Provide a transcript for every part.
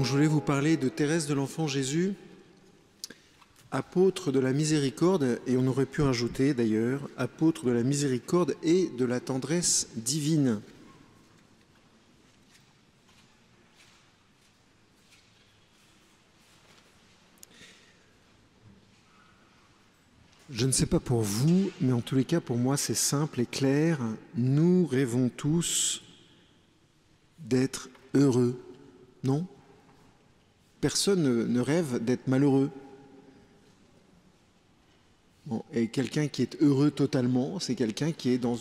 Donc je voulais vous parler de Thérèse de l'Enfant Jésus, apôtre de la miséricorde, et on aurait pu rajouter d'ailleurs, apôtre de la miséricorde et de la tendresse divine. Je ne sais pas pour vous, mais en tous les cas pour moi c'est simple et clair. Nous rêvons tous d'être heureux, non ? Personne ne rêve d'être malheureux. Bon, et quelqu'un qui est heureux totalement, c'est quelqu'un qui est dans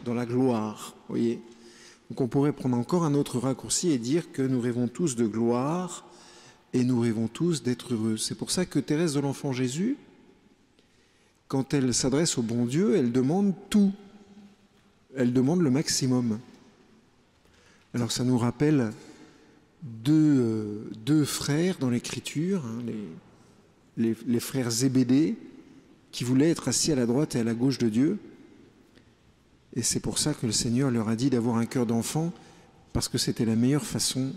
la gloire, voyez. Donc on pourrait prendre encore un autre raccourci et dire que nous rêvons tous de gloire et nous rêvons tous d'être heureux. C'est pour ça que Thérèse de l'Enfant Jésus, quand elle s'adresse au bon Dieu, elle demande tout. Elle demande le maximum. Alors ça nous rappelle deux frères dans l'Écriture, hein, les frères Zébédée, qui voulaient être assis à la droite et à la gauche de Dieu. Et c'est pour ça que le Seigneur leur a dit d'avoir un cœur d'enfant, parce que c'était la meilleure façon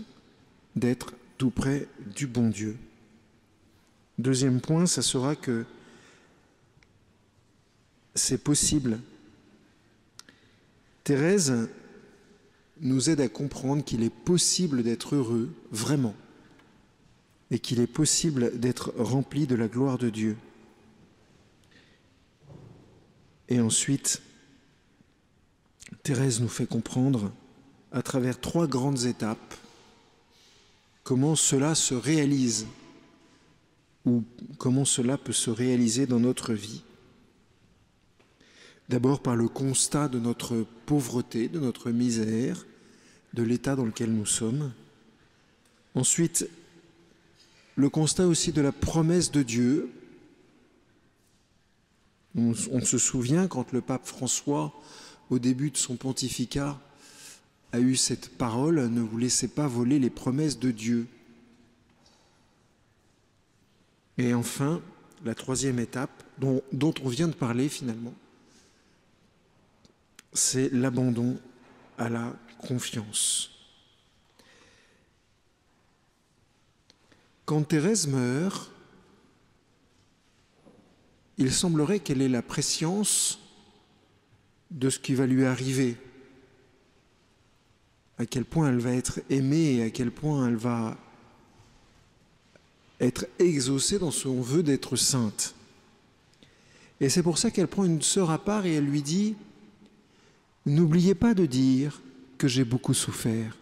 d'être tout près du bon Dieu. Deuxième point, ça sera que c'est possible. Thérèse nous aide à comprendre qu'il est possible d'être heureux, vraiment, et qu'il est possible d'être rempli de la gloire de Dieu. Et ensuite, Thérèse nous fait comprendre, à travers 3 grandes étapes, comment cela se réalise, ou comment cela peut se réaliser dans notre vie. D'abord par le constat de notre pauvreté, de notre misère, de l'état dans lequel nous sommes. Ensuite, le constat aussi de la promesse de Dieu. On se souvient quand le pape François, au début de son pontificat, a eu cette parole, ne vous laissez pas voler les promesses de Dieu. Et enfin, la 3e étape, dont on vient de parler finalement, c'est l'abandon à la confiance. Quand Thérèse meurt, il semblerait qu'elle ait la prescience de ce qui va lui arriver, à quel point elle va être aimée et à quel point elle va être exaucée dans son vœu d'être sainte. Et c'est pour ça qu'elle prend une sœur à part et elle lui dit « N'oubliez pas de dire que j'ai beaucoup souffert.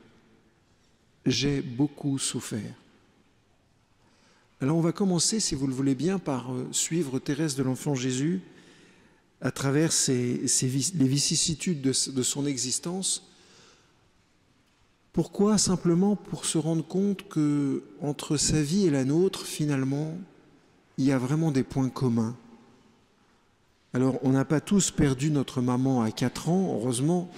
J'ai beaucoup souffert. » Alors on va commencer, si vous le voulez bien, par suivre Thérèse de l'Enfant Jésus à travers les vicissitudes de son existence. Pourquoi ? Simplement pour se rendre compte que entre sa vie et la nôtre, finalement, il y a vraiment des points communs. Alors, on n'a pas tous perdu notre maman à 4 ans, heureusement,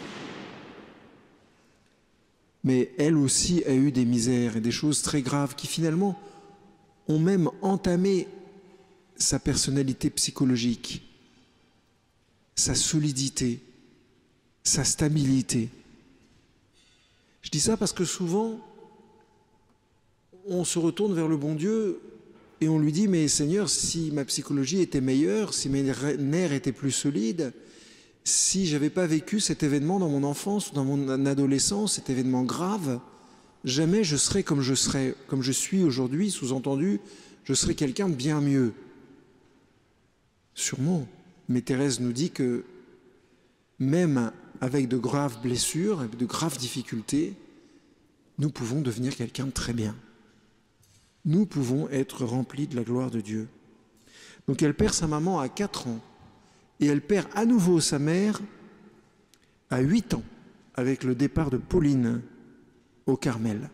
mais elle aussi a eu des misères et des choses très graves qui, finalement, ont même entamé sa personnalité psychologique, sa solidité, sa stabilité. Je dis ça parce que souvent, on se retourne vers le bon Dieu et on lui dit « Mais Seigneur, si ma psychologie était meilleure, si mes nerfs étaient plus solides, si je n'avais pas vécu cet événement dans mon enfance ou dans mon adolescence, cet événement grave, jamais je serais comme je suis aujourd'hui, sous-entendu, je serais quelqu'un de bien mieux. » Sûrement. Mais Thérèse nous dit que même avec de graves blessures, avec de graves difficultés, nous pouvons devenir quelqu'un de très bien. Nous pouvons être remplis de la gloire de Dieu. Donc elle perd sa maman à 4 ans et elle perd à nouveau sa mère à 8 ans avec le départ de Pauline au Carmel.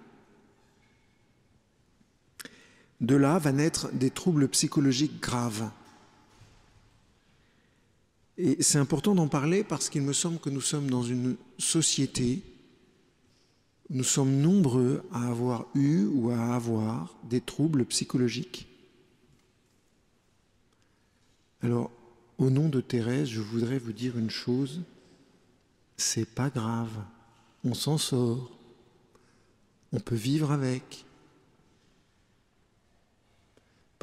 De là va naître des troubles psychologiques graves. Et c'est important d'en parler parce qu'il me semble que nous sommes dans une société, nous sommes nombreux à avoir eu ou à avoir des troubles psychologiques. Alors, au nom de Thérèse, je voudrais vous dire une chose, c'est pas grave, on s'en sort, on peut vivre avec.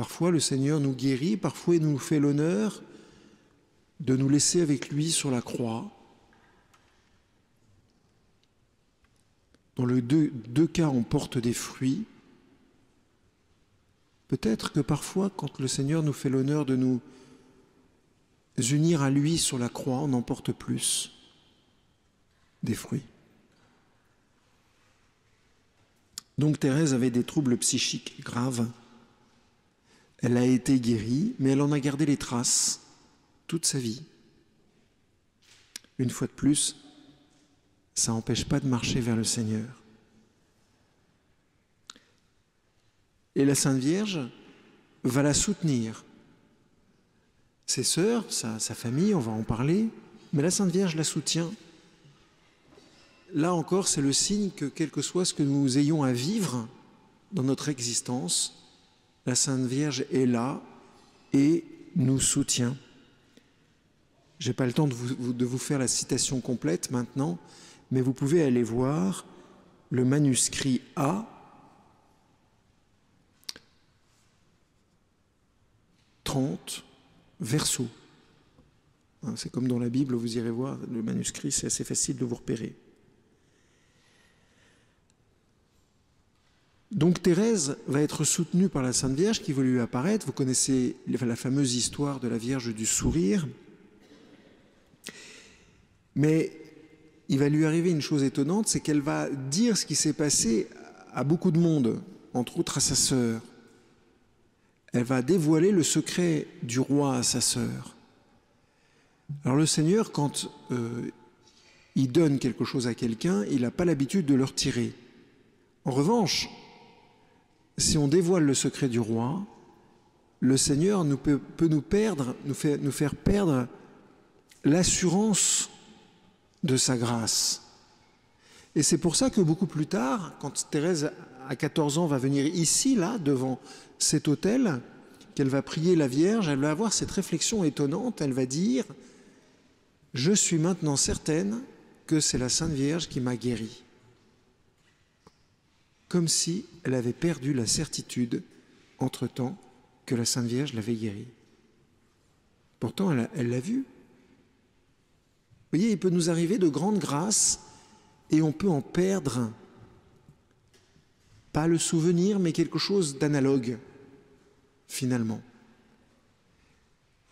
Parfois, le Seigneur nous guérit, parfois, il nous fait l'honneur de nous laisser avec lui sur la croix. Dans les deux cas, on porte des fruits. Peut-être que parfois, quand le Seigneur nous fait l'honneur de nous unir à lui sur la croix, on en porte plus des fruits. Donc Thérèse avait des troubles psychiques graves. Elle a été guérie, mais elle en a gardé les traces toute sa vie. Une fois de plus, ça n'empêche pas de marcher vers le Seigneur. Et la Sainte Vierge va la soutenir. Ses sœurs, sa famille, on va en parler, mais la Sainte Vierge la soutient. Là encore, c'est le signe que quel que soit ce que nous ayons à vivre dans notre existence, la Sainte Vierge est là et nous soutient. Je n'ai pas le temps de vous faire la citation complète maintenant, mais vous pouvez aller voir le manuscrit A, 30 verso. C'est comme dans la Bible, vous irez voir le manuscrit, c'est assez facile de vous repérer. Donc Thérèse va être soutenue par la Sainte Vierge qui va lui apparaître. Vous connaissez la fameuse histoire de la Vierge du sourire. Mais il va lui arriver une chose étonnante, c'est qu'elle va dire ce qui s'est passé à beaucoup de monde, entre autres à sa sœur. Elle va dévoiler le secret du roi à sa sœur. Alors le Seigneur, quand il donne quelque chose à quelqu'un, il n'a pas l'habitude de le retirer. En revanche, si on dévoile le secret du roi, le Seigneur peut nous faire perdre l'assurance de sa grâce. Et c'est pour ça que beaucoup plus tard, quand Thérèse, à 14 ans, va venir ici, là, devant cet autel, qu'elle va prier la Vierge, elle va avoir cette réflexion étonnante, elle va dire « Je suis maintenant certaine que c'est la Sainte Vierge qui m'a guérie ». Comme si elle avait perdu la certitude, entre-temps, que la Sainte Vierge l'avait guérie. Pourtant, elle l'a vu. Vous voyez, il peut nous arriver de grandes grâces et on peut en perdre, pas le souvenir, mais quelque chose d'analogue, finalement.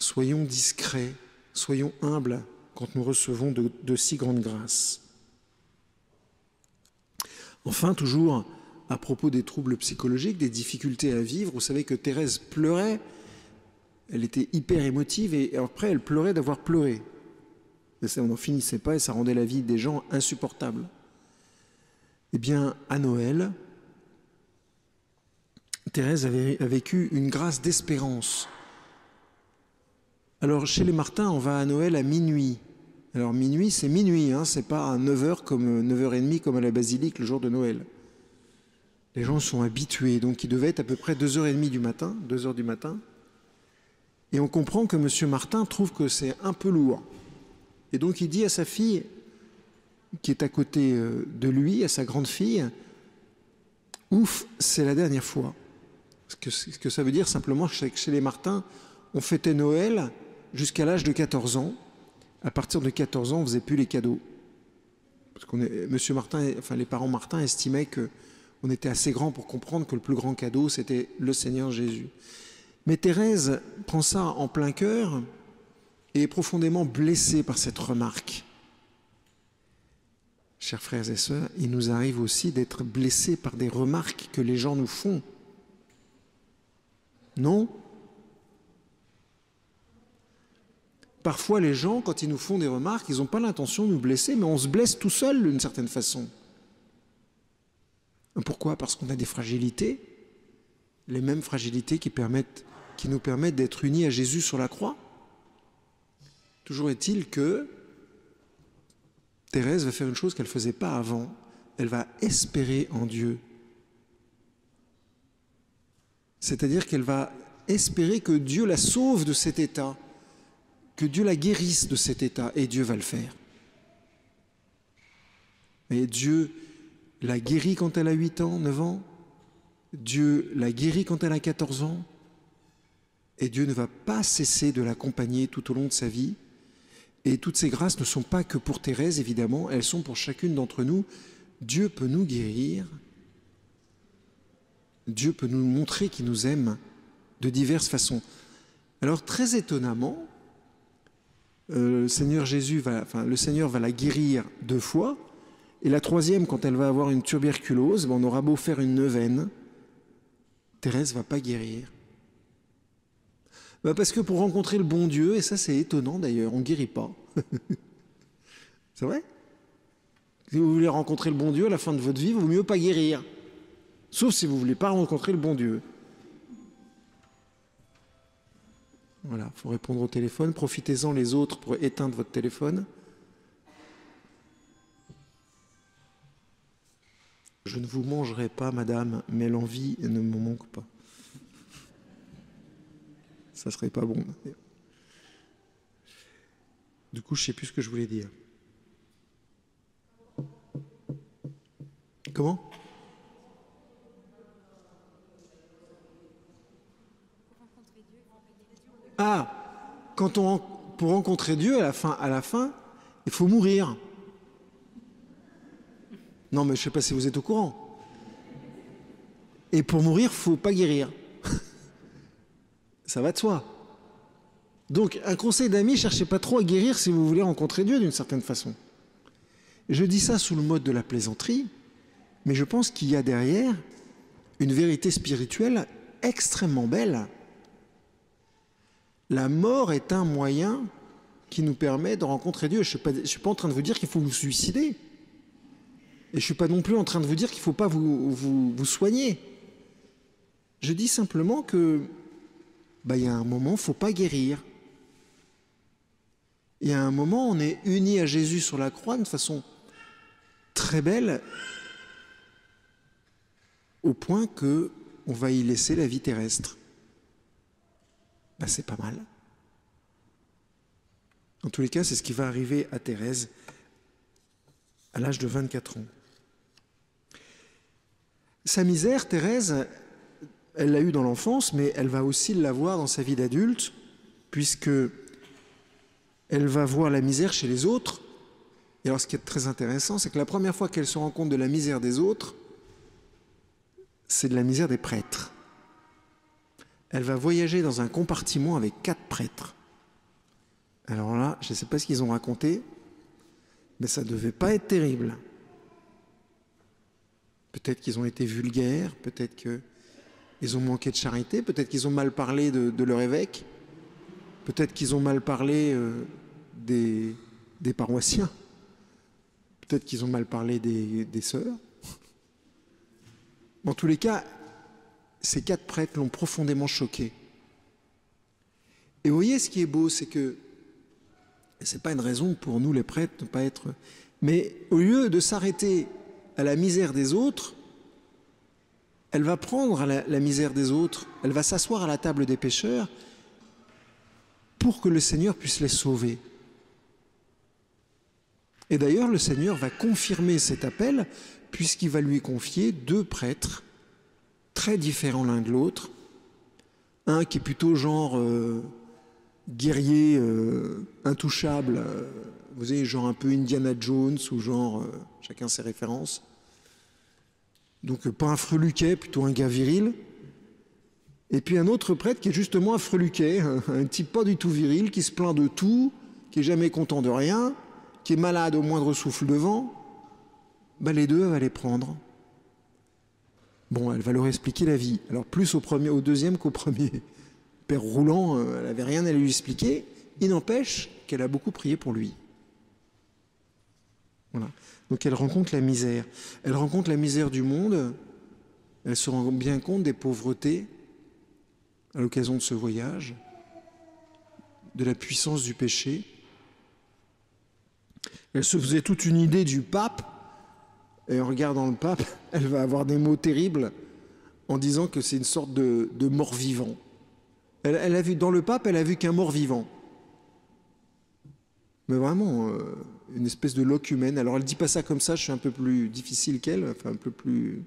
Soyons discrets, soyons humbles quand nous recevons de si grandes grâces. Enfin, toujours à propos des troubles psychologiques, des difficultés à vivre, vous savez que Thérèse pleurait, elle était hyper émotive et après elle pleurait d'avoir pleuré. Et ça, on n'en finissait pas et ça rendait la vie des gens insupportable. Eh bien, à Noël, Thérèse a vécu une grâce d'espérance. Alors, chez les Martins, on va à Noël à minuit. Alors, minuit, c'est minuit, hein, c'est pas à 9h comme 9h30 comme à la basilique le jour de Noël. Les gens sont habitués, donc il devait être à peu près 2h30 du matin, 2h du matin. Et on comprend que M. Martin trouve que c'est un peu lourd. Et donc il dit à sa fille, qui est à côté de lui, à sa grande fille, « Ouf, c'est la dernière fois ». Ce que ça veut dire simplement, c'est que chez les Martins, on fêtait Noël jusqu'à l'âge de 14 ans. À partir de 14 ans, on ne faisait plus les cadeaux. Parce que Monsieur Martin, enfin les parents Martin estimaient qu'on était assez grand pour comprendre que le plus grand cadeau, c'était le Seigneur Jésus. Mais Thérèse prend ça en plein cœur et est profondément blessée par cette remarque. Chers frères et sœurs, il nous arrive aussi d'être blessés par des remarques que les gens nous font. Non ? Parfois, les gens, quand ils nous font des remarques, ils n'ont pas l'intention de nous blesser, mais on se blesse tout seul d'une certaine façon. Pourquoi ? Parce qu'on a des fragilités, les mêmes fragilités qui nous permettent d'être unis à Jésus sur la croix. Toujours est-il que Thérèse va faire une chose qu'elle ne faisait pas avant, elle va espérer en Dieu. C'est-à-dire qu'elle va espérer que Dieu la sauve de cet état, que Dieu la guérisse de cet état, et Dieu va le faire. Et Dieu l'a guérie quand elle a 8 ans, 9 ans, Dieu l'a guérie quand elle a 14 ans, Et Dieu ne va pas cesser de l'accompagner tout au long de sa vie. Et toutes ces grâces ne sont pas que pour Thérèse, évidemment, elles sont pour chacune d'entre nous. Dieu peut nous guérir. Dieu peut nous montrer qu'il nous aime de diverses façons. Alors, très étonnamment, le Seigneur va la guérir 2 fois. Et la 3e, quand elle va avoir une tuberculose, on aura beau faire une neuvaine, Thérèse ne va pas guérir. Parce que pour rencontrer le bon Dieu, et ça c'est étonnant d'ailleurs, on ne guérit pas. C'est vrai? Si vous voulez rencontrer le bon Dieu à la fin de votre vie, il vaut mieux pas guérir. Sauf si vous ne voulez pas rencontrer le bon Dieu. Voilà, il faut répondre au téléphone. Profitez-en les autres pour éteindre votre téléphone. Je ne vous mangerai pas, madame, mais l'envie ne me manque pas. Ça serait pas bon. Du coup, je ne sais plus ce que je voulais dire. Comment? Ah, pour rencontrer Dieu, à la fin, il faut mourir. Non, mais je ne sais pas si vous êtes au courant. Et pour mourir, il ne faut pas guérir. Ça va de soi. Donc, un conseil d'amis, cherchez pas trop à guérir si vous voulez rencontrer Dieu d'une certaine façon. Je dis ça sous le mode de la plaisanterie, mais je pense qu'il y a derrière une vérité spirituelle extrêmement belle. La mort est un moyen qui nous permet de rencontrer Dieu. Je ne suis pas en train de vous dire qu'il faut vous suicider. Et je ne suis pas non plus en train de vous dire qu'il ne faut pas vous soigner. Je dis simplement que il y a un moment, il ne faut pas guérir. Il y a un moment, on est unis à Jésus sur la croix d'une façon très belle, au point qu'on va y laisser la vie terrestre. C'est pas mal. En tous les cas, c'est ce qui va arriver à Thérèse à l'âge de 24 ans. Sa misère, Thérèse, elle l'a eue dans l'enfance, mais elle va aussi l'avoir dans sa vie d'adulte, puisque elle va voir la misère chez les autres. Et alors, ce qui est très intéressant, c'est que la première fois qu'elle se rend compte de la misère des autres, c'est de la misère des prêtres. Elle va voyager dans un compartiment avec 4 prêtres. Alors là, je ne sais pas ce qu'ils ont raconté, mais ça ne devait pas être terrible. Peut-être qu'ils ont été vulgaires, peut-être qu'ils ont manqué de charité, peut-être qu'ils ont mal parlé de leur évêque, peut-être qu'ils ont mal parlé des paroissiens, peut-être qu'ils ont mal parlé des sœurs. En tous les cas, ces 4 prêtres l'ont profondément choqué. Et vous voyez, ce qui est beau, c'est que ce n'est pas une raison pour nous, les prêtres, de ne pas être... Mais au lieu de s'arrêter à la misère des autres, elle va prendre la misère des autres, elle va s'asseoir à la table des pécheurs pour que le Seigneur puisse les sauver. Et d'ailleurs, le Seigneur va confirmer cet appel puisqu'il va lui confier 2 prêtres très différents l'un de l'autre. Un qui est plutôt genre guerrier intouchable, vous savez, genre un peu Indiana Jones ou genre, chacun ses références. Donc pas un freluquet, plutôt un gars viril. Et puis un autre prêtre qui est justement un freluquet, un type pas du tout viril, qui se plaint de tout, qui est jamais content de rien, qui est malade au moindre souffle de vent. Les 2, elle va les prendre. Bon, elle va leur expliquer la vie. Alors plus au deuxième qu'au premier. Père Roulant, elle n'avait rien à lui expliquer. Il n'empêche qu'elle a beaucoup prié pour lui. Voilà. Donc elle rencontre la misère. Elle rencontre la misère du monde. Elle se rend bien compte des pauvretés à l'occasion de ce voyage, de la puissance du péché. Elle se faisait toute une idée du pape. Et en regardant le pape, elle va avoir des mots terribles en disant que c'est une sorte de mort-vivant. Elle a vu, dans le pape, elle a vu qu'un mort-vivant. Mais vraiment, une espèce de loque humaine. Alors elle ne dit pas ça comme ça, je suis un peu plus difficile qu'elle, enfin un peu plus...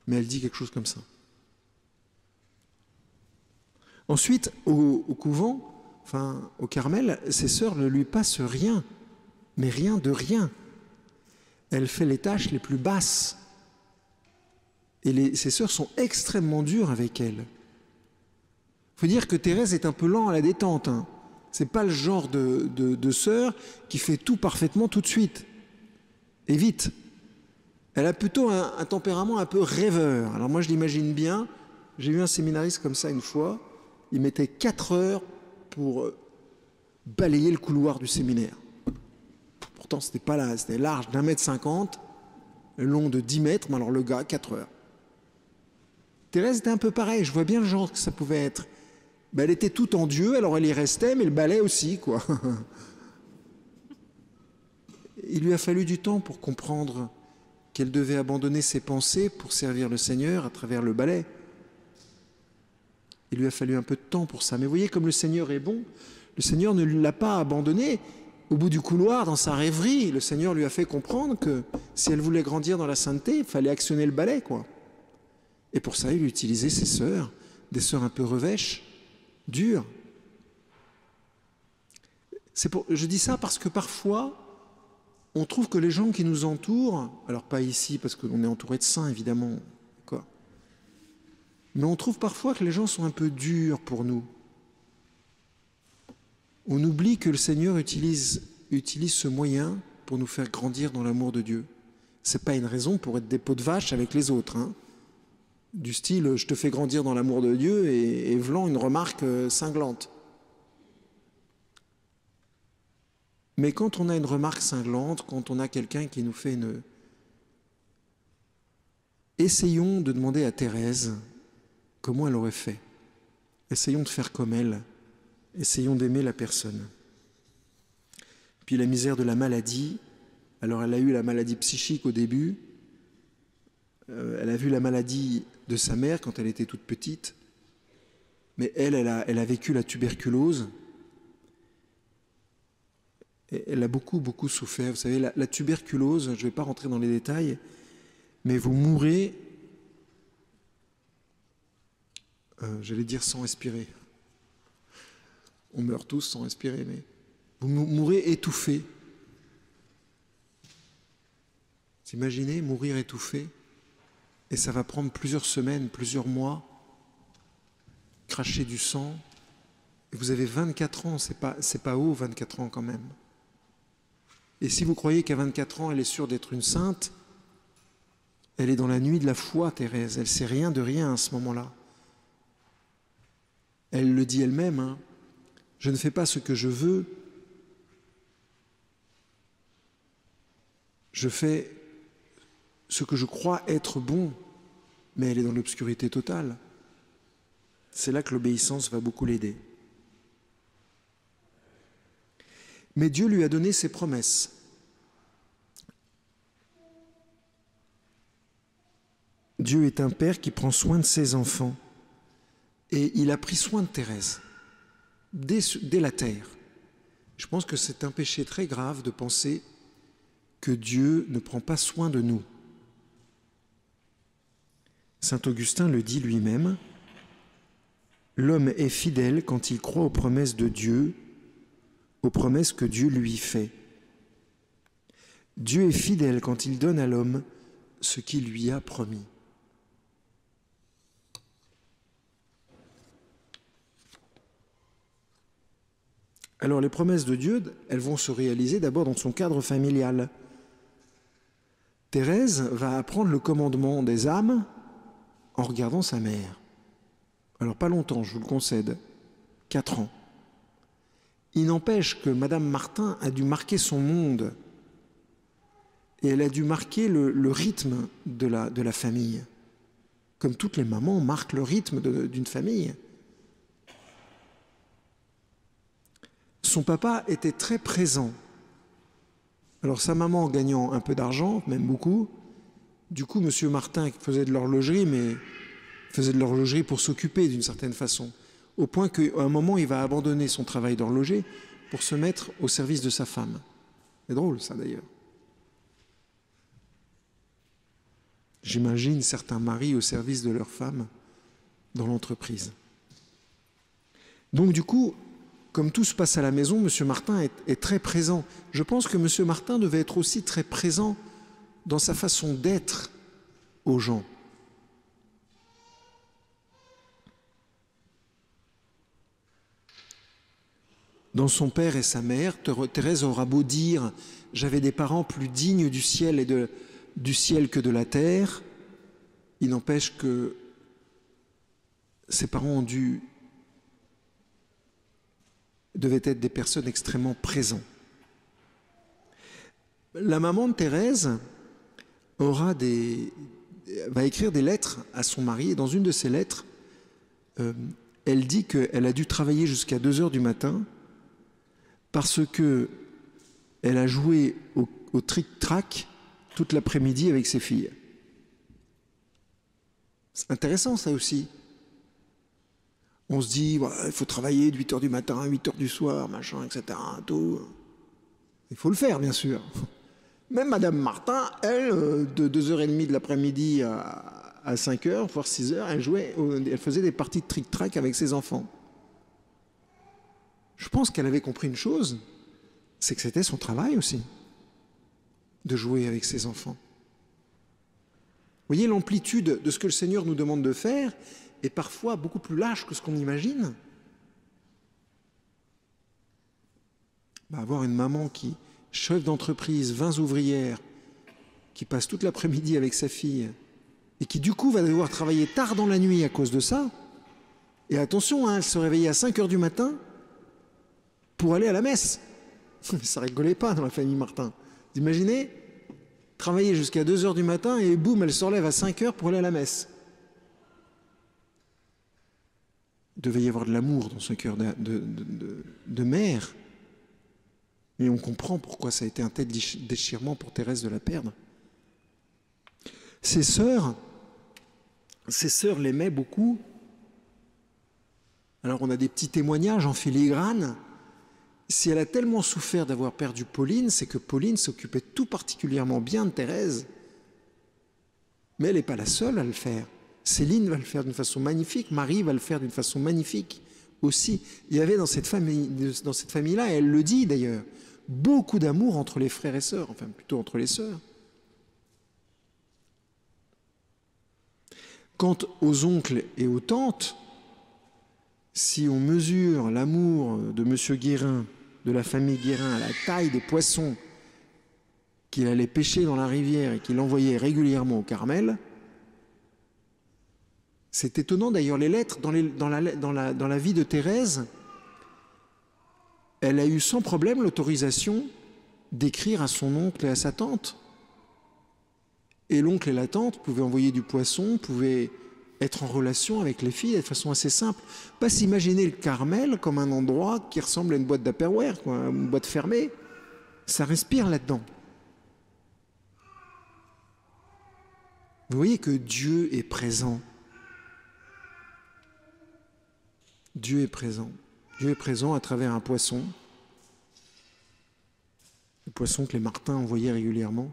Mais elle dit quelque chose comme ça. Ensuite, au couvent, enfin au Carmel, ses sœurs ne lui passent rien, mais rien de rien. Elle fait les tâches les plus basses. Et ses sœurs sont extrêmement dures avec elle. Il faut dire que Thérèse est un peu lente à la détente. Hein. Ce n'est pas le genre de sœur qui fait tout parfaitement tout de suite. Et vite. Elle a plutôt un tempérament un peu rêveur. Alors moi je l'imagine bien. J'ai vu un séminariste comme ça une fois. Il mettait 4 heures pour balayer le couloir du séminaire. Pourtant c'était pas là, c'était large d'1,50 m, long de 10 mètres, mais alors le gars, 4 heures. Thérèse était un peu pareil, je vois bien le genre que ça pouvait être. Ben, elle était toute en Dieu, alors elle y restait, mais le balai aussi, quoi. Il lui a fallu du temps pour comprendre qu'elle devait abandonner ses pensées pour servir le Seigneur à travers le balai. Il lui a fallu un peu de temps pour ça. Mais vous voyez comme le Seigneur est bon, le Seigneur ne l'a pas abandonné. Au bout du couloir, dans sa rêverie, le Seigneur lui a fait comprendre que si elle voulait grandir dans la sainteté, il fallait actionner le balai, quoi. Et pour ça, il utilisait ses sœurs, des sœurs un peu revêches, dures. Je dis ça parce que parfois, on trouve que les gens qui nous entourent, alors pas ici parce qu'on est entouré de saints évidemment, quoi, mais on trouve parfois que les gens sont un peu durs pour nous. On oublie que le Seigneur utilise ce moyen pour nous faire grandir dans l'amour de Dieu. Ce n'est pas une raison pour être des peaux de vache avec les autres, hein. Du style je te fais grandir dans l'amour de Dieu et v'lan une remarque cinglante. Mais quand on a une remarque cinglante, quand on a quelqu'un qui nous fait une... Essayons de demander à Thérèse comment elle aurait fait. Essayons de faire comme elle. Essayons d'aimer la personne. Puis la misère de la maladie. Alors elle a eu la maladie psychique au début. Elle a vu la maladie de sa mère quand elle était toute petite. Mais elle a vécu la tuberculose. Et elle a beaucoup souffert. Vous savez, la tuberculose, je ne vais pas rentrer dans les détails, mais vous mourrez, j'allais dire sans respirer. On meurt tous sans respirer, mais vous mourrez étouffé. Vous imaginez mourir étouffé? Et ça va prendre plusieurs semaines, plusieurs mois, cracher du sang. Et vous avez 24 ans, c'est pas haut 24 ans quand même. Et si vous croyez qu'à 24 ans, elle est sûre d'être une sainte, elle est dans la nuit de la foi, Thérèse. Elle ne sait rien de rien à ce moment-là. Elle le dit elle-même, hein. Je ne fais pas ce que je veux, je fais ce que je crois être bon, mais elle est dans l'obscurité totale. C'est là que l'obéissance va beaucoup l'aider. Mais Dieu lui a donné ses promesses. Dieu est un père qui prend soin de ses enfants. Et il a pris soin de Thérèse, dès la terre. Je pense que c'est un péché très grave de penser que Dieu ne prend pas soin de nous. Saint Augustin le dit lui-même, « L'homme est fidèle quand il croit aux promesses de Dieu, aux promesses que Dieu lui fait. Dieu est fidèle quand il donne à l'homme ce qu'il lui a promis. » Alors les promesses de Dieu, elles vont se réaliser d'abord dans son cadre familial. Thérèse va apprendre le commandement des âmes en regardant sa mère. Alors pas longtemps, je vous le concède, 4 ans. Il n'empêche que Madame Martin a dû marquer son monde et elle a dû marquer le rythme de la famille. Comme toutes les mamans marquent le rythme d'une famille. Son papa était très présent. Alors sa maman gagnant un peu d'argent, même beaucoup, du coup M. Martin faisait de l'horlogerie, mais faisait de l'horlogerie pour s'occuper d'une certaine façon, au point qu'à un moment il va abandonner son travail d'horloger pour se mettre au service de sa femme. C'est drôle ça d'ailleurs. J'imagine certains maris au service de leur femme dans l'entreprise. Donc du coup, comme tout se passe à la maison, M. Martin est très présent. Je pense que M. Martin devait être aussi très présent dans sa façon d'être aux gens. Dans son père et sa mère, Thérèse aura beau dire « J'avais des parents plus dignes du ciel que de la terre », il n'empêche que ses parents devaient être des personnes extrêmement présentes. La maman de Thérèse va écrire des lettres à son mari, et dans une de ces lettres, elle dit qu'elle a dû travailler jusqu'à 2 heures du matin parce qu'elle a joué au tric-trac toute l'après-midi avec ses filles. C'est intéressant ça aussi. On se dit, il faut travailler de 8 heures du matin à 8 heures du soir, machin, etc. Tout. Il faut le faire, bien sûr. Même Madame Martin, elle, de 2h30 de l'après-midi à 5h, voire 6h, elle faisait des parties de tric-trac avec ses enfants. Je pense qu'elle avait compris une chose, c'est que c'était son travail aussi, de jouer avec ses enfants. Vous voyez, l'amplitude de ce que le Seigneur nous demande de faire est parfois beaucoup plus large que ce qu'on imagine. Avoir une maman qui, chef d'entreprise, 20 ouvrières, qui passe toute l'après-midi avec sa fille et qui du coup va devoir travailler tard dans la nuit à cause de ça, et attention, elle se réveillait à 5 heures du matin pour aller à la messe. Ça rigolait pas dans la famille Martin. Vous imaginez ? Travailler jusqu'à 2 heures du matin et boum, elle se relève à 5 heures pour aller à la messe. Il devait y avoir de l'amour dans ce cœur de mère. Et on comprend pourquoi ça a été un tel déchirement pour Thérèse de la perdre. Ses sœurs l'aimaient beaucoup. Alors on a des petits témoignages en filigrane. Si elle a tellement souffert d'avoir perdu Pauline, c'est que Pauline s'occupait tout particulièrement bien de Thérèse. Mais elle n'est pas la seule à le faire. Céline va le faire d'une façon magnifique, Marie va le faire d'une façon magnifique aussi. Il y avait dans cette famille-là, et elle le dit d'ailleurs, beaucoup d'amour entre les frères et sœurs, enfin plutôt entre les sœurs. Quant aux oncles et aux tantes, si on mesure l'amour de M. Guérin, de la famille Guérin, à la taille des poissons qu'il allait pêcher dans la rivière et qu'il envoyait régulièrement au Carmel, c'est étonnant d'ailleurs, les lettres, dans la vie de Thérèse, elle a eu sans problème l'autorisation d'écrire à son oncle et à sa tante. Et l'oncle et la tante pouvaient envoyer du poisson, pouvaient être en relation avec les filles de façon assez simple. Pas s'imaginer le Carmel comme un endroit qui ressemble à une boîte d'Tupperware, une boîte fermée. Ça respire là-dedans. Vous voyez que Dieu est présent. Dieu est présent. Dieu est présent à travers un poisson. Le poisson que les Martins envoyaient régulièrement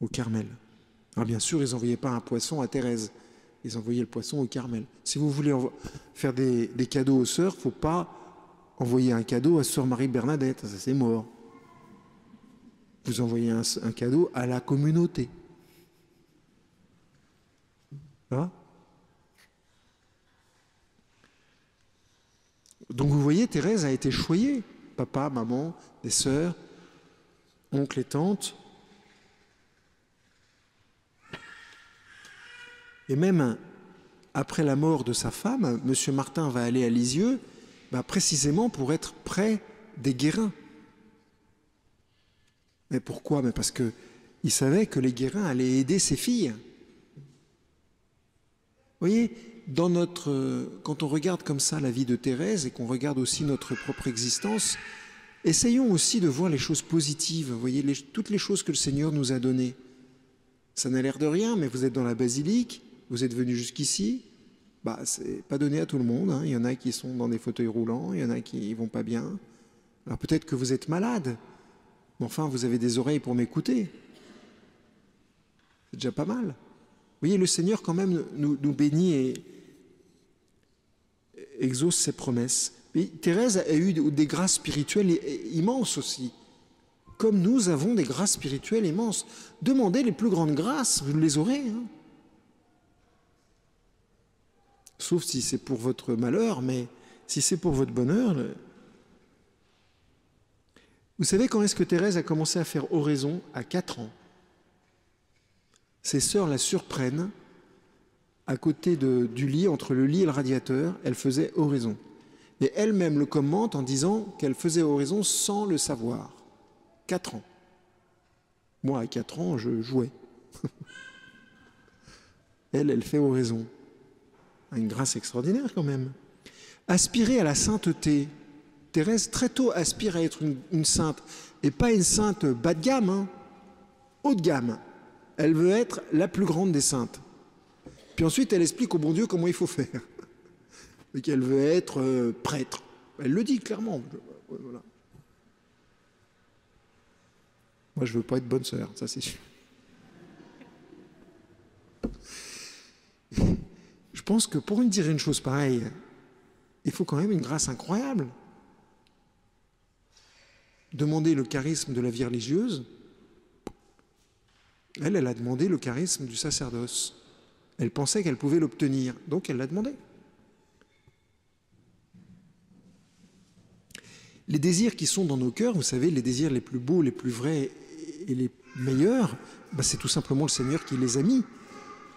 au Carmel. Alors bien sûr, ils n'envoyaient pas un poisson à Thérèse. Ils envoyaient le poisson au Carmel. Si vous voulez faire des cadeaux aux sœurs, il ne faut pas envoyer un cadeau à sœur Marie-Bernadette. Ça, c'est mort. Vous envoyez un cadeau à la communauté. Hein? Donc vous voyez, Thérèse a été choyée. Papa, maman, des sœurs, oncles et tantes. Et même après la mort de sa femme, M. Martin va aller à Lisieux, précisément pour être près des Guérins. Mais pourquoi? Parce qu'il savait que les Guérins allaient aider ses filles. Vous voyez, quand on regarde comme ça la vie de Thérèse et qu'on regarde aussi notre propre existence, essayons aussi de voir les choses positives. Vous voyez, toutes les choses que le Seigneur nous a données. Ça n'a l'air de rien, mais vous êtes dans la basilique, vous êtes venu jusqu'ici, c'est pas donné à tout le monde. Hein. Il y en a qui sont dans des fauteuils roulants, il y en a qui vont pas bien. Alors peut-être que vous êtes malade, mais enfin vous avez des oreilles pour m'écouter. C'est déjà pas mal. Vous voyez, le Seigneur quand même nous bénit exauce ses promesses. Mais Thérèse a eu des grâces spirituelles immenses aussi. Comme nous avons des grâces spirituelles immenses. Demandez les plus grandes grâces, vous les aurez. Hein. Sauf si c'est pour votre malheur, mais si c'est pour votre bonheur... Vous savez quand est-ce que Thérèse a commencé à faire oraison? À 4 ans. Ses sœurs la surprennent à côté du lit, entre le lit et le radiateur, elle faisait oraison. Et elle-même le commente en disant qu'elle faisait oraison sans le savoir. 4 ans. Moi, à 4 ans, je jouais. Elle fait oraison. Une grâce extraordinaire quand même. Aspirer à la sainteté. Thérèse, très tôt, aspire à être une sainte. Et pas une sainte bas de gamme, hein, haut de gamme. Elle veut être la plus grande des saintes. Puis ensuite, elle explique au bon Dieu comment il faut faire. Et qu'elle veut être prêtre. Elle le dit clairement. Voilà. Moi, je ne veux pas être bonne sœur, ça c'est sûr. Je pense que pour dire une chose pareille, il faut quand même une grâce incroyable. Demander le charisme de la vie religieuse, elle a demandé le charisme du sacerdoce. Elle pensait qu'elle pouvait l'obtenir, donc elle l'a demandé. Les désirs qui sont dans nos cœurs, vous savez, les désirs les plus beaux, les plus vrais et les meilleurs, c'est tout simplement le Seigneur qui les a mis.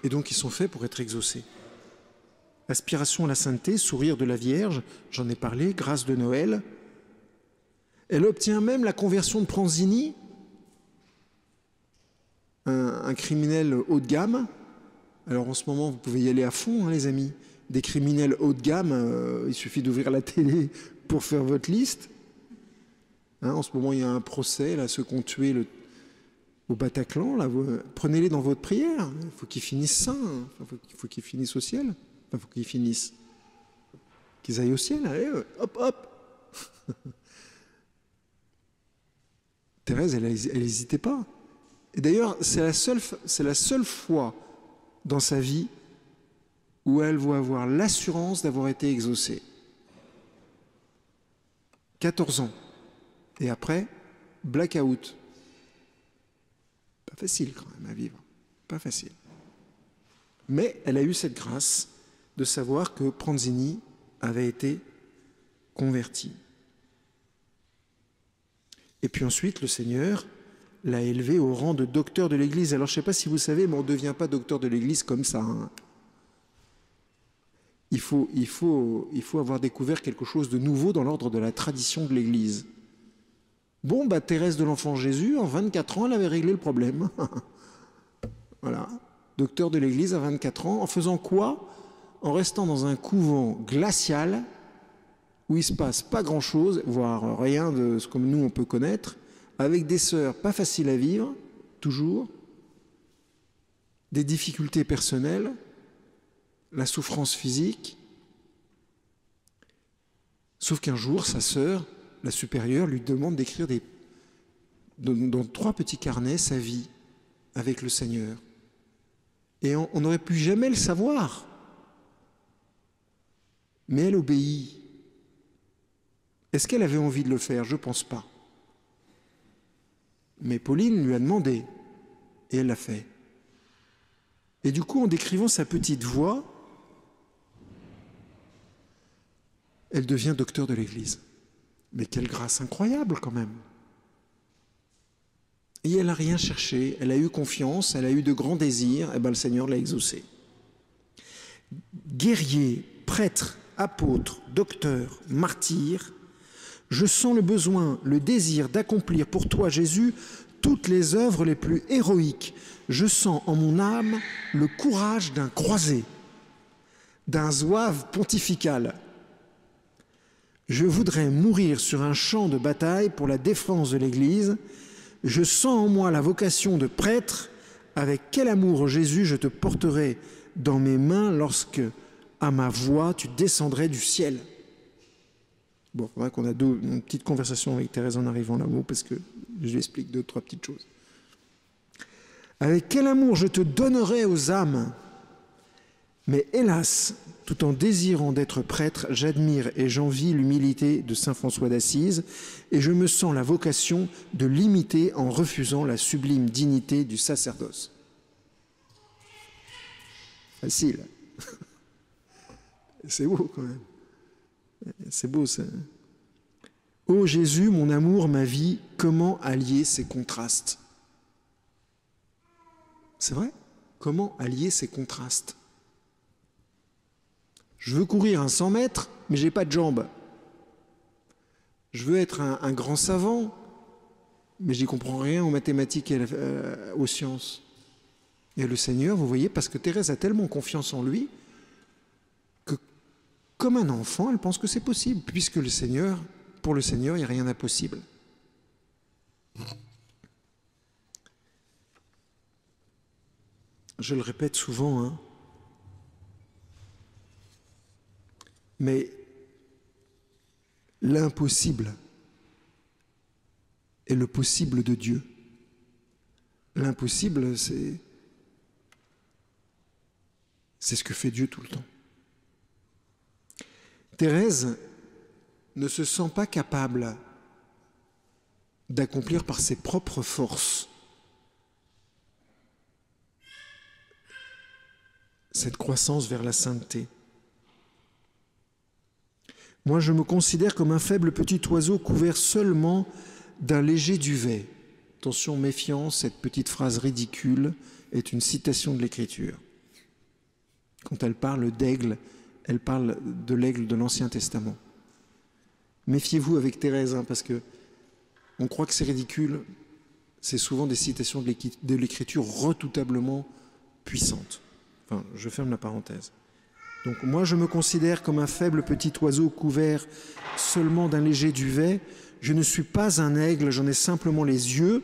Et donc ils sont faits pour être exaucés. Aspiration à la sainteté, sourire de la Vierge, j'en ai parlé, grâce de Noël. Elle obtient même la conversion de Pranzini, un criminel haut de gamme. Alors en ce moment, vous pouvez y aller à fond, hein, les amis. Des criminels haut de gamme, il suffit d'ouvrir la télé pour faire votre liste. Hein, en ce moment, il y a un procès, là, ceux qui ont tué au Bataclan. Là, prenez-les dans votre prière. Il faut qu'ils finissent sains. Il faut qu'ils finissent au ciel. Il faut qu'ils finissent. Qu'ils aillent au ciel. Allez, hop, hop. Thérèse, elle n'hésitait pas. Et d'ailleurs, c'est la seule fois dans sa vie où elle va avoir l'assurance d'avoir été exaucée. 14 ans. Et après, blackout. Pas facile quand même à vivre. Pas facile. Mais elle a eu cette grâce de savoir que Pranzini avait été converti. Et puis ensuite, le Seigneur l'a élevé au rang de docteur de l'Église. Alors, je ne sais pas si vous savez, mais on ne devient pas docteur de l'Église comme ça. Hein. Il faut avoir découvert quelque chose de nouveau dans l'ordre de la tradition de l'Église. Bon, Thérèse de l'Enfant Jésus, en 24 ans, elle avait réglé le problème. Voilà. Docteur de l'Église à 24 ans. En faisant quoi? En restant dans un couvent glacial où il ne se passe pas grand-chose, voire rien de ce que nous on peut connaître, avec des sœurs pas faciles à vivre, toujours, des difficultés personnelles, la souffrance physique. Sauf qu'un jour, sa sœur, la supérieure, lui demande d'écrire dans 3 petits carnets sa vie avec le Seigneur. Et on n'aurait pu jamais le savoir. Mais elle obéit. Est-ce qu'elle avait envie de le faire? Je ne pense pas. Mais Pauline lui a demandé, et elle l'a fait. Et du coup, en décrivant sa petite voix, elle devient docteur de l'Église. Mais quelle grâce incroyable quand même! Et elle n'a rien cherché, elle a eu confiance, elle a eu de grands désirs, et le Seigneur l'a exaucée. Guerrier, prêtre, apôtre, docteur, martyr, je sens le besoin, le désir d'accomplir pour toi, Jésus, toutes les œuvres les plus héroïques. Je sens en mon âme le courage d'un croisé, d'un zouave pontifical. Je voudrais mourir sur un champ de bataille pour la défense de l'Église. Je sens en moi la vocation de prêtre. Avec quel amour, Jésus, je te porterai dans mes mains lorsque, à ma voix, tu descendrais du ciel. Bon, il faudra qu'on a une petite conversation avec Thérèse en arrivant là-haut, parce que je lui explique 2 ou 3 petites choses. Avec quel amour je te donnerai aux âmes, Mais hélas, tout en désirant d'être prêtre, j'admire et j'envie l'humilité de saint François d'Assise, et je me sens la vocation de l'imiter en refusant la sublime dignité du sacerdoce. Facile. C'est beau quand même. C'est beau ça. Ô Jésus, mon amour, ma vie, comment allier ces contrastes? C'est vrai? Comment allier ces contrastes? Je veux courir un 100 mètres, mais j'ai pas de jambes. Je veux être un grand savant, mais j'y comprends rien aux mathématiques et aux sciences. Et le Seigneur, vous voyez, parce que Thérèse a tellement confiance en lui, que comme un enfant, elle pense que c'est possible, puisque le Seigneur, pour le Seigneur, il n'y a rien d'impossible. Je le répète souvent, hein, mais l'impossible est le possible de Dieu. L'impossible, c'est ce que fait Dieu tout le temps. Thérèse ne se sent pas capable d'accomplir par ses propres forces cette croissance vers la sainteté. Moi, je me considère comme un faible petit oiseau couvert seulement d'un léger duvet. Attention, méfiance, cette petite phrase ridicule est une citation de l'Écriture. Quand elle parle d'aigle, elle parle de l'aigle de l'Ancien Testament. Méfiez-vous avec Thérèse, hein, parce que on croit que c'est ridicule. C'est souvent des citations de l'Écriture redoutablement puissantes. Enfin, je ferme la parenthèse. Donc moi, je me considère comme un faible petit oiseau couvert seulement d'un léger duvet. Je ne suis pas un aigle, j'en ai simplement les yeux.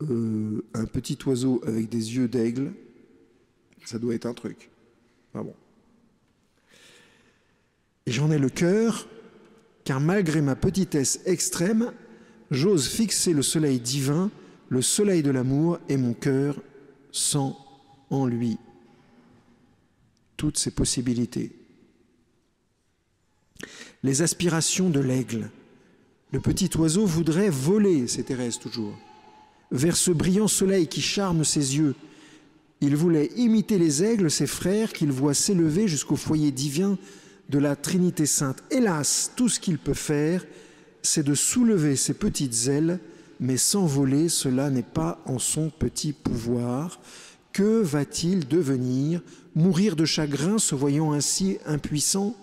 Un petit oiseau avec des yeux d'aigle, ça doit être un truc. Ah bon. Et j'en ai le cœur, car malgré ma petitesse extrême, j'ose fixer le soleil divin, le soleil de l'amour, et mon cœur sent en lui toutes ses possibilités. Les aspirations de l'aigle. Le petit oiseau voudrait voler, c'est Thérèse toujours, vers ce brillant soleil qui charme ses yeux. Il voulait imiter les aigles, ses frères, qu'il voit s'élever jusqu'au foyer divin de la Trinité Sainte. Hélas, tout ce qu'il peut faire, c'est de soulever ses petites ailes, mais s'envoler, cela n'est pas en son petit pouvoir. Que va-t-il devenir? Mourir de chagrin, se voyant ainsi impuissant?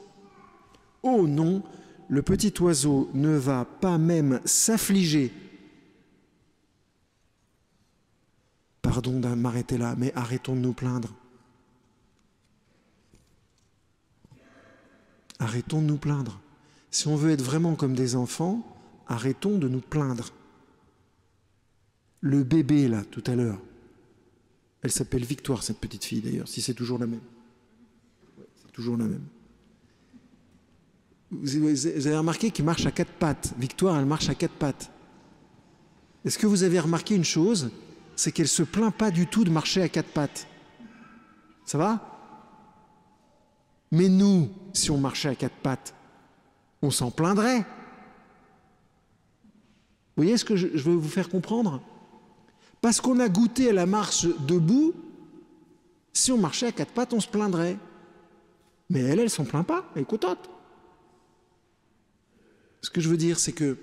Oh non, le petit oiseau ne va pas même s'affliger. Pardon de m'arrêter là, mais arrêtons de nous plaindre. Arrêtons de nous plaindre. Si on veut être vraiment comme des enfants, arrêtons de nous plaindre. Le bébé, là, tout à l'heure, elle s'appelle Victoire, cette petite fille, d'ailleurs, si c'est toujours la même. Ouais, c'est toujours la même. Vous avez remarqué qu'il marche à quatre pattes. Victoire, elle marche à quatre pattes. Est-ce que vous avez remarqué une chose? C'est qu'elle ne se plaint pas du tout de marcher à quatre pattes. Ça va? Mais nous, si on marchait à quatre pattes, on s'en plaindrait. Vous voyez ce que je veux vous faire comprendre? Parce qu'on a goûté à la marche debout, si on marchait à quatre pattes, on se plaindrait. Mais elle ne s'en plaint pas, elle est contente. Ce que je veux dire, c'est que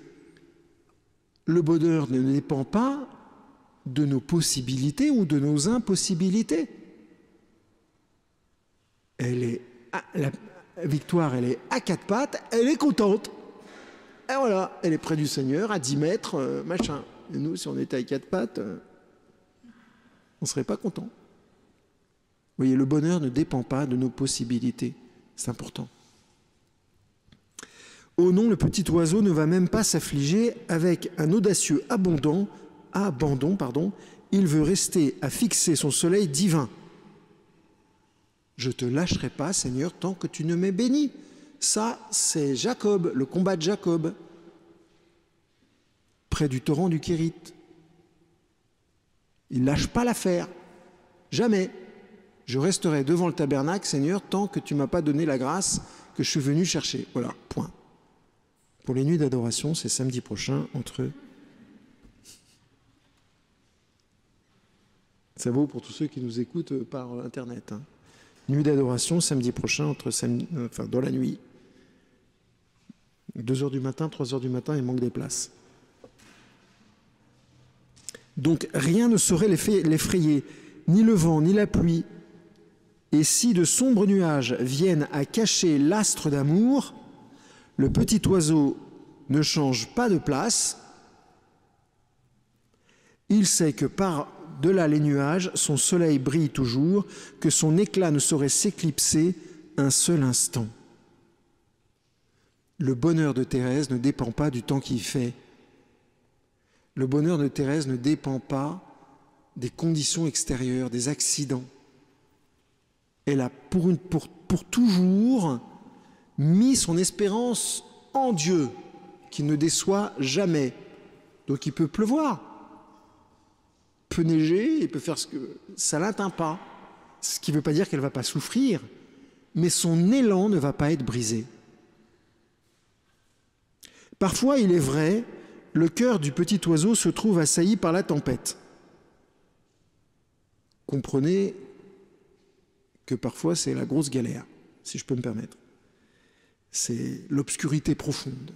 le bonheur ne dépend pas de nos possibilités ou de nos impossibilités. La Victoire, elle est à quatre pattes, elle est contente. Et voilà, elle est près du Seigneur, à 10 mètres, machin. Et nous, si on était à quatre pattes, on ne serait pas content. Vous voyez, le bonheur ne dépend pas de nos possibilités. C'est important. Oh non, le petit oiseau ne va même pas s'affliger avec un audacieux abandon, il veut rester à fixer son soleil divin. Je ne te lâcherai pas, Seigneur, tant que tu ne m'aies béni. Ça, c'est Jacob, le combat de Jacob, près du torrent du Kérite. Il ne lâche pas l'affaire. Jamais. Je resterai devant le tabernacle, Seigneur, tant que tu ne m'as pas donné la grâce que je suis venu chercher. Voilà, point. Pour les nuits d'adoration, c'est samedi prochain entre... Ça vaut pour tous ceux qui nous écoutent par Internet. Hein. Nuit d'adoration, samedi prochain, dans la nuit. 2h du matin, 3h du matin, il manque des places. Donc rien ne saurait l'effrayer, ni le vent, ni la pluie. Et si de sombres nuages viennent à cacher l'astre d'amour, le petit oiseau ne change pas de place. Il sait que par-delà les nuages, son soleil brille toujours, que son éclat ne saurait s'éclipser un seul instant. Le bonheur de Thérèse ne dépend pas du temps qu'il fait. Le bonheur de Thérèse ne dépend pas des conditions extérieures, des accidents. Elle a pour toujours mis son espérance en Dieu, qui ne déçoit jamais. Donc il peut pleuvoir, il peut neiger, il peut faire ce que... Ça ne l'atteint pas. Ce qui ne veut pas dire qu'elle ne va pas souffrir, mais son élan ne va pas être brisé. Parfois, il est vrai, le cœur du petit oiseau se trouve assailli par la tempête. Comprenez que parfois c'est la grosse galère, si je peux me permettre. C'est l'obscurité profonde.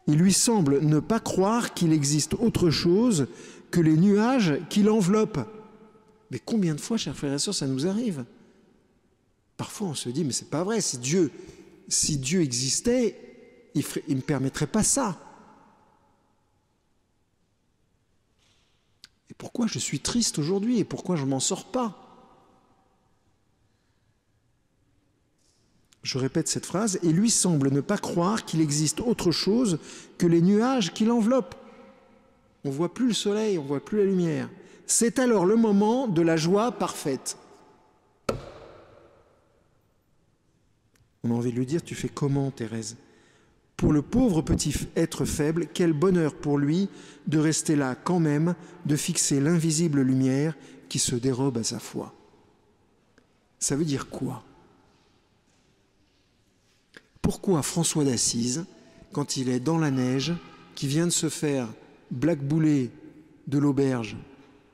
Il lui semble ne pas croire qu'il existe autre chose que les nuages qui l'enveloppent. Mais combien de fois, chers frères et sœurs, ça nous arrive? Parfois on se dit, mais c'est pas vrai, si Dieu existait, il ne permettrait pas ça. Et pourquoi je suis triste aujourd'hui et pourquoi je ne m'en sors pas? Je répète cette phrase, et lui semble ne pas croire qu'il existe autre chose que les nuages qui l'enveloppent. On ne voit plus le soleil, on ne voit plus la lumière. C'est alors le moment de la joie parfaite. On a envie de lui dire, tu fais comment, Thérèse? Pour le pauvre petit être faible, quel bonheur pour lui de rester là quand même, de fixer l'invisible lumière qui se dérobe à sa foi. Ça veut dire quoi? Pourquoi François d'Assise, quand il est dans la neige, qui vient de se faire blackbouler de l'auberge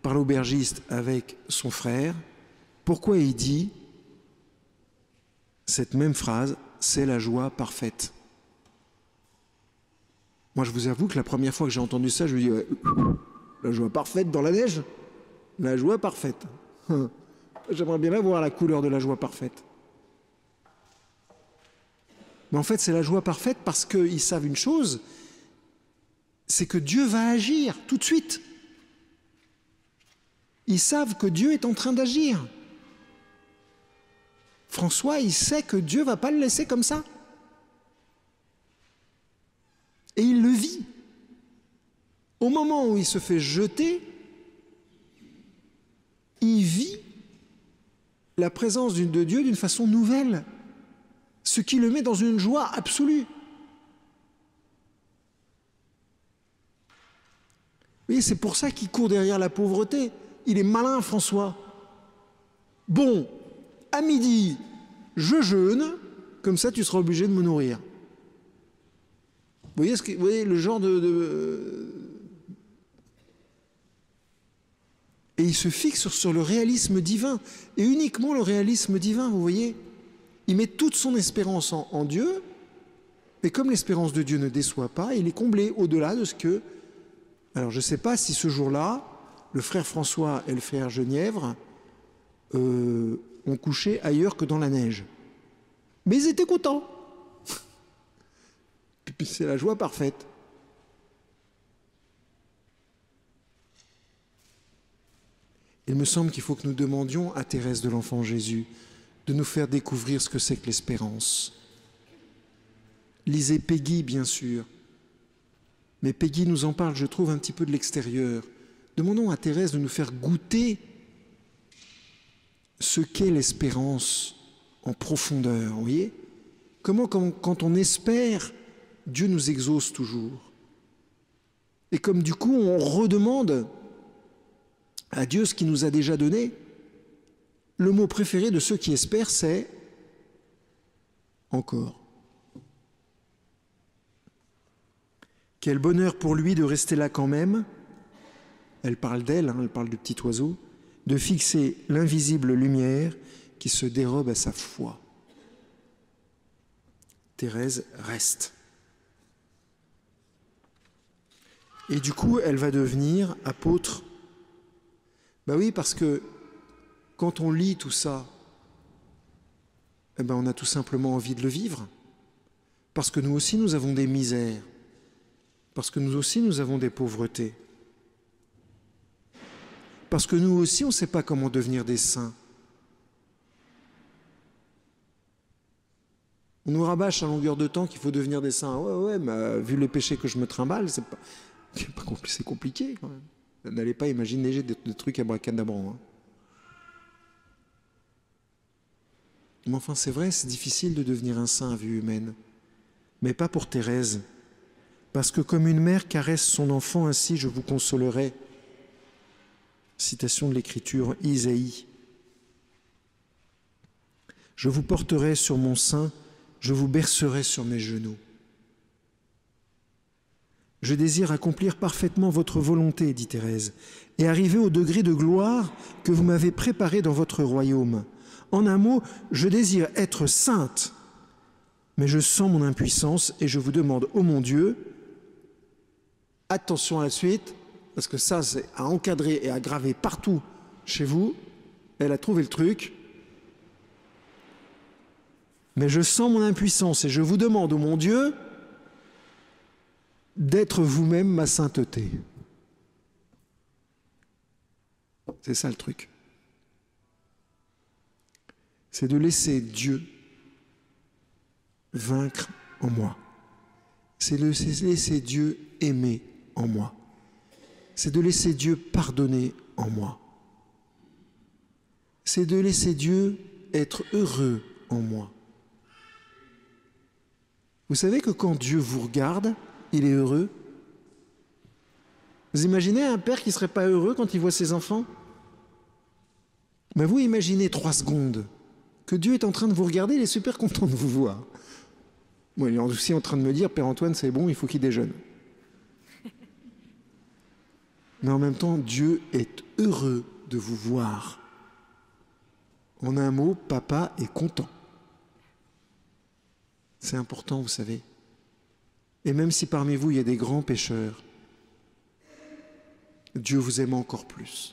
par l'aubergiste avec son frère, pourquoi il dit cette même phrase, c'est la joie parfaite? Moi, je vous avoue que la première fois que j'ai entendu ça, je me dis, ouais, la joie parfaite dans la neige? La joie parfaite. J'aimerais bien voir la couleur de la joie parfaite. Mais en fait, c'est la joie parfaite parce qu'ils savent une chose, c'est que Dieu va agir tout de suite. Ils savent que Dieu est en train d'agir. François, il sait que Dieu ne va pas le laisser comme ça. Et il le vit. Au moment où il se fait jeter, il vit la présence de Dieu d'une façon nouvelle, ce qui le met dans une joie absolue. Vous voyez, c'est pour ça qu'il court derrière la pauvreté. Il est malin, François. Bon, à midi, je jeûne, comme ça tu seras obligé de me nourrir. Vous voyez le genre Et il se fixe sur le réalisme divin, et uniquement le réalisme divin, vous voyez. Il met toute son espérance en Dieu, mais comme l'espérance de Dieu ne déçoit pas, il est comblé au-delà de ce que... Alors je ne sais pas si ce jour-là, le frère François et le frère Genièvre ont couché ailleurs que dans la neige. Mais ils étaient contents. Puis c'est la joie parfaite. Il me semble qu'il faut que nous demandions à Thérèse de l'Enfant Jésus de nous faire découvrir ce que c'est que l'espérance. Lisez Peggy, bien sûr. Mais Peggy nous en parle, je trouve, un petit peu de l'extérieur. Demandons à Thérèse de nous faire goûter ce qu'est l'espérance en profondeur, vous voyez? Comment, quand on espère, Dieu nous exauce toujours. Et comme du coup on redemande à Dieu ce qu'il nous a déjà donné, le mot préféré de ceux qui espèrent, c'est encore. Quel bonheur pour lui de rester là quand même. Elle parle d'elle, elle parle du petit oiseau, de fixer l'invisible lumière qui se dérobe à sa foi. Thérèse reste. Et du coup, elle va devenir apôtre. Ben oui, parce que quand on lit tout ça, eh ben on a tout simplement envie de le vivre. Parce que nous aussi, nous avons des misères. Parce que nous aussi, nous avons des pauvretés. Parce que nous aussi, on ne sait pas comment devenir des saints. On nous rabâche à longueur de temps qu'il faut devenir des saints. Ouais, mais vu les péchés que je me trimballe, c'est compliqué quand même. N'allez pas imaginer des trucs abracadabrants. Hein. Mais enfin, c'est vrai, c'est difficile de devenir un saint à vue humaine. Mais pas pour Thérèse. Parce que comme une mère caresse son enfant, ainsi je vous consolerai. Citation de l'Écriture, Isaïe. Je vous porterai sur mon sein, je vous bercerai sur mes genoux. Je désire accomplir parfaitement votre volonté, dit Thérèse, et arriver au degré de gloire que vous m'avez préparé dans votre royaume. En un mot, je désire être sainte, mais je sens mon impuissance et je vous demande, ô mon Dieu, attention à la suite, parce que ça, c'est à encadrer et à graver partout chez vous. Elle a trouvé le truc. Mais je sens mon impuissance et je vous demande, ô mon Dieu, d'être vous-même ma sainteté. C'est ça le truc. C'est de laisser Dieu vaincre en moi. C'est de laisser Dieu aimer en moi. C'est de laisser Dieu pardonner en moi. C'est de laisser Dieu être heureux en moi. Vous savez que quand Dieu vous regarde, il est heureux. Vous imaginez un père qui ne serait pas heureux quand il voit ses enfants? Mais vous imaginez 3 secondes que Dieu est en train de vous regarder, il est super content de vous voir. Bon, il est aussi en train de me dire, Père Antoine, c'est bon, il faut qu'il déjeune. Mais en même temps, Dieu est heureux de vous voir. En un mot, papa est content. C'est important, vous savez. Et même si parmi vous, il y a des grands pécheurs, Dieu vous aime encore plus.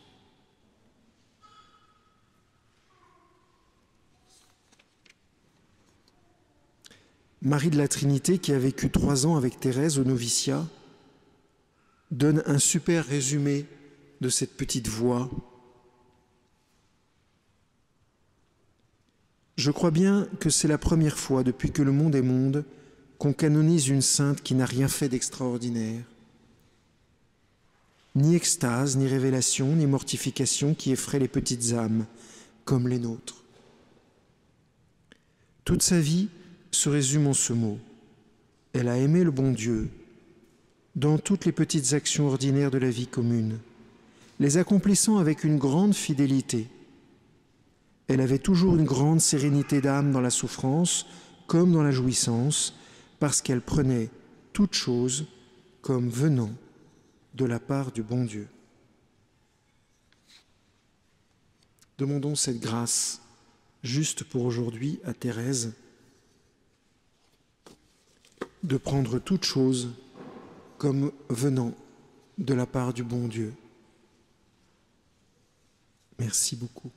Marie de la Trinité, qui a vécu 3 ans avec Thérèse au noviciat, donne un super résumé de cette petite voix. Je crois bien que c'est la première fois depuis que le monde est monde qu'on canonise une sainte qui n'a rien fait d'extraordinaire. Ni extase, ni révélation, ni mortification qui effraie les petites âmes, comme les nôtres. Toute sa vie se résume en ce mot. Elle a aimé le bon Dieu dans toutes les petites actions ordinaires de la vie commune, les accomplissant avec une grande fidélité. Elle avait toujours une grande sérénité d'âme dans la souffrance comme dans la jouissance, parce qu'elle prenait toute chose comme venant de la part du bon Dieu. Demandons cette grâce juste pour aujourd'hui à Thérèse de prendre toute chose comme venant de la part du bon Dieu. Merci beaucoup.